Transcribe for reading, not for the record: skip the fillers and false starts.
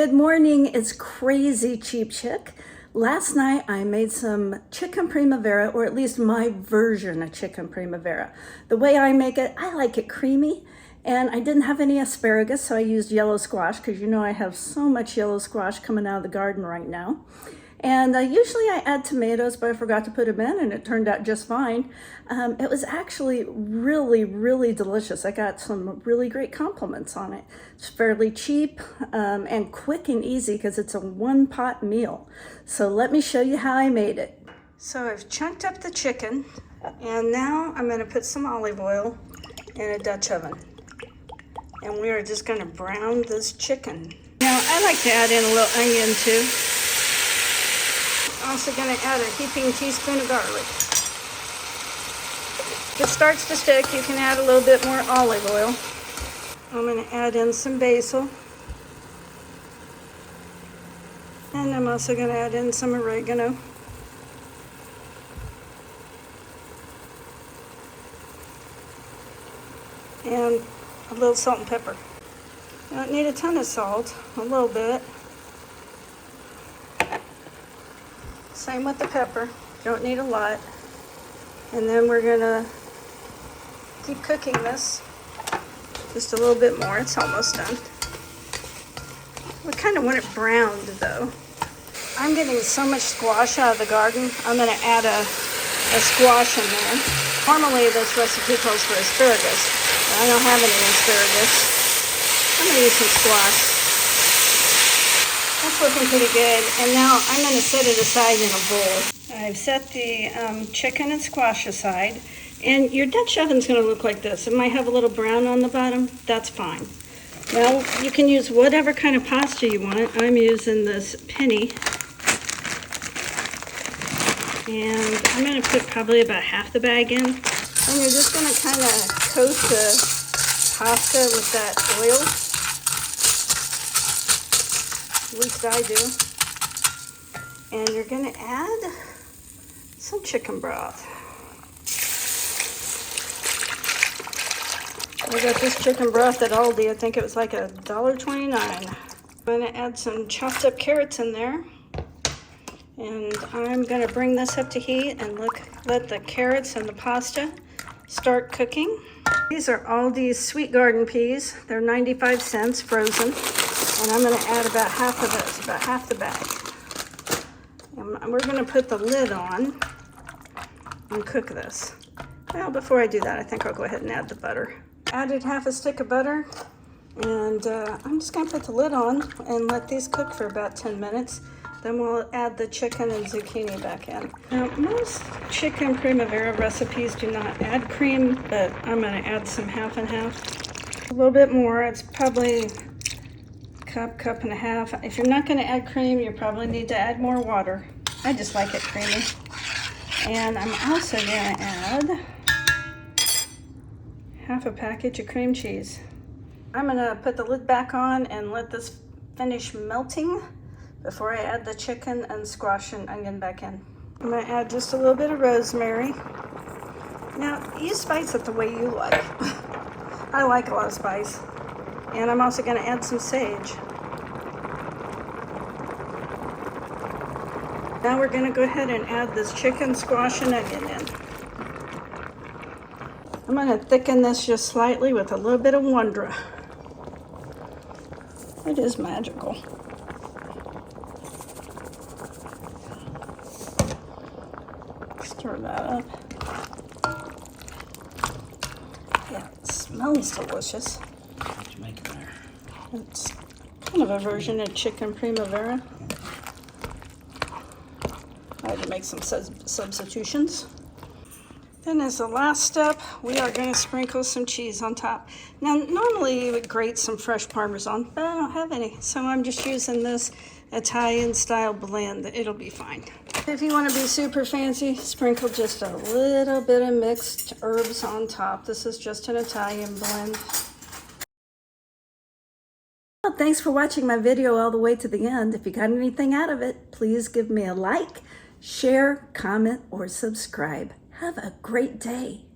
Good morning, it's Crazy Cheap Chick. Last night I made some chicken primavera, or at least my version of chicken primavera. The way I make it, I like it creamy, and I didn't have any asparagus, so I used yellow squash, because you know I have so much yellow squash coming out of the garden right now. And usually I add tomatoes, but I forgot to put them in, and it turned out just fine. It was actually really delicious. I got some really great compliments on it. It's fairly cheap and quick and easy because it's a one-pot meal. So let me show you how I made it. So I've chunked up the chicken, and now I'm going to put some olive oil in a Dutch oven. And we are just going to brown this chicken. Now I like to add in a little onion too. Also going to add a heaping teaspoon of garlic. If it starts to stick, you can add a little bit more olive oil. I'm going to add in some basil. And I'm also going to add in some oregano. And a little salt and pepper. You don't need a ton of salt, a little bit. Same with the pepper, don't need a lot. And then we're gonna keep cooking this just a little bit more. It's almost done. We kind of want it browned though. I'm getting so much squash out of the garden, I'm gonna add a squash in there. Normally this recipe calls for asparagus, but I don't have any asparagus. I'm gonna use some squash. That's looking pretty good, and now I'm going to set it aside in a bowl. I've set the chicken and squash aside, and your Dutch oven's going to look like this. It might have a little brown on the bottom. That's fine. Now, you can use whatever kind of pasta you want. I'm using this penny, and I'm going to put probably about half the bag in. And you're just going to kind of coat the pasta with that oil. At least I do. And you're going to add some chicken broth. I got this chicken broth at Aldi. I think it was like $1.29. I'm going to add some chopped up carrots in there. And I'm going to bring this up to heat and let the carrots and the pasta start cooking. These are Aldi's Sweet Garden peas. They're 95 cents frozen. And I'm going to add about half of this, about half the bag. And we're going to put the lid on and cook this. Well, before I do that, I think I'll go ahead and add the butter. Added half a stick of butter, and I'm just going to put the lid on and let these cook for about 10 minutes. Then we'll add the chicken and zucchini back in. Now, most chicken primavera recipes do not add cream, but I'm going to add some half and half. A little bit more. It's probably cup and a half. If you're not going to add cream, you probably need to add more water. I just like it creamy. And I'm also going to add half a package of cream cheese. I'm going to put the lid back on and let this finish melting before I add the chicken and squash and onion back in. I'm going to add just a little bit of rosemary. Now, you spice it the way you like. I like a lot of spice. And I'm also going to add some sage. Now we're going to go ahead and add this chicken, squash, and onion in. I'm going to thicken this just slightly with a little bit of Wondra. It is magical. Stir that up. Yeah, it smells delicious. What you making there? It's kind of a version of chicken primavera. I had to make some substitutions. Then as the last step, we are going to sprinkle some cheese on top. Now, normally you would grate some fresh Parmesan, but I don't have any. So I'm just using this Italian style blend. It'll be fine. If you want to be super fancy, sprinkle just a little bit of mixed herbs on top. This is just an Italian blend. Well, thanks for watching my video all the way to the end. If you got anything out of it, please give me a like, share, comment, or subscribe. Have a great day.